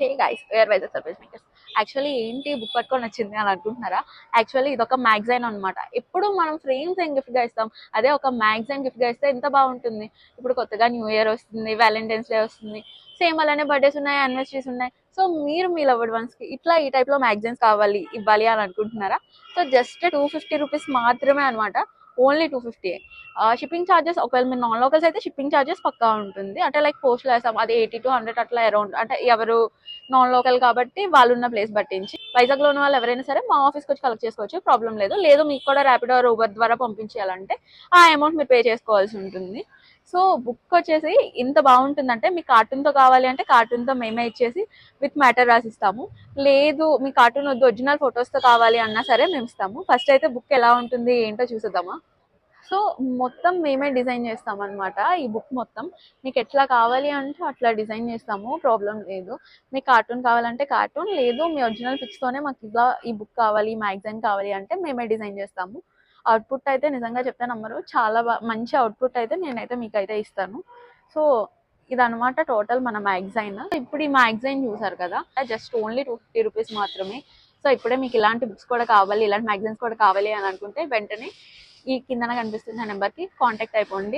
Hey guys, where wise surprise makers. Actually ఏంటి book పట్టుకొని వచ్చింది అని అనుకుంటున్నారా? యాక్చువల్లీ ఇది ఒక మ్యాగజైన్ అనమాట. ఎప్పుడు మనం ఫ్రేమ్స్ ఏం గిఫ్ట్గా ఇస్తాం, అదే ఒక మ్యాగజైన్ గిఫ్ట్గా ఇస్తే ఎంత బాగుంటుంది. ఇప్పుడు కొత్తగా న్యూ ఇయర్ వస్తుంది, వ్యాలంటైన్స్ డే వస్తుంది, సేమ్ అలానే బర్త్డేస్ ఉన్నాయి, యానివర్సరీస్ ఉన్నాయి. సో మీరు మీ లవ్డ్ వన్స్కి ఇట్లా ఈ టైప్లో మ్యాగజైన్స్ కావాలి ఇవ్వాలి అని అనుకుంటున్నారా? సో జస్ట్ 250 రూపీస్ మాత్రమే అనమాట. ఓన్లీ 250. షిప్పింగ్ ఛార్జెస్ ఒకవేళ మీరు నాన్ లోకల్స్ అయితే షిప్పింగ్ ఛార్జెస్ పక్కా ఉంటుంది. అంటే లైక్ పోస్ట్లో వేస్తాం, అది 80 to 100 అట్లా అరౌండ్. అంటే ఎవరు నాన్ లోకల్ కాబట్టి వాళ్ళు ఉన్న ప్లేస్ పట్టించి. వైజాగ్లో ఉన్న వాళ్ళు ఎవరైనా సరే మా ఆఫీస్కి వచ్చి కలెక్ట్ చేసుకోవచ్చు, ప్రాబ్లం లేదు. లేదు మీకు కూడా ర్యాపిడో ఆర్ ఊబర్ ద్వారా పంపించేయాలంటే ఆ అమౌంట్ మీరు పే చేసుకోవాల్సి ఉంటుంది. సో బుక్ వచ్చేసి ఇంత బాగుంటుందంటే, మీ కార్టూన్తో కావాలి అంటే కార్టూన్తో మేమే ఇచ్చేసి విత్ మ్యాటర్ రాసిస్తాము. లేదు మీ కార్టూన్ వద్దు, ఒరిజినల్ ఫొటోస్తో కావాలి అన్నా సరే మేము ఇస్తాము. ఫస్ట్ అయితే బుక్ ఎలా ఉంటుంది ఏంటో చూసేద్దామా? సో మొత్తం మేమే డిజైన్ చేస్తాం అనమాట. ఈ బుక్ మొత్తం మీకు ఎట్లా కావాలి అంటే అట్లా డిజైన్ చేస్తాము, ప్రాబ్లం లేదు. మీకు కార్టూన్ కావాలంటే కార్టూన్, లేదు మీ ఒరిజినల్ పిక్స్తోనే మాకు ఇలా ఈ బుక్ కావాలి, ఈ మ్యాగజైన్ కావాలి అంటే మేమే డిజైన్ చేస్తాము. అవుట్పుట్ అయితే నిజంగా చెప్తే నమ్మరు, చాలా మంచి అవుట్పుట్ అయితే నేనైతే మీకైతే ఇస్తాను. సో ఇదనమాట టోటల్ మన మ్యాగజైన్. ఇప్పుడు ఈ మ్యాగజైన్ చూసారు కదా, జస్ట్ ఓన్లీ 250 రూపీస్ మాత్రమే. సో ఇప్పుడే మీకు ఇలాంటి బుక్స్ కూడా కావాలి, ఇలాంటి మ్యాగజైన్స్ కూడా కావాలి అని అనుకుంటే వెంటనే ఈ కిందన కనిపిస్తున్న నెంబర్కి కాంటాక్ట్ అయిపోండి.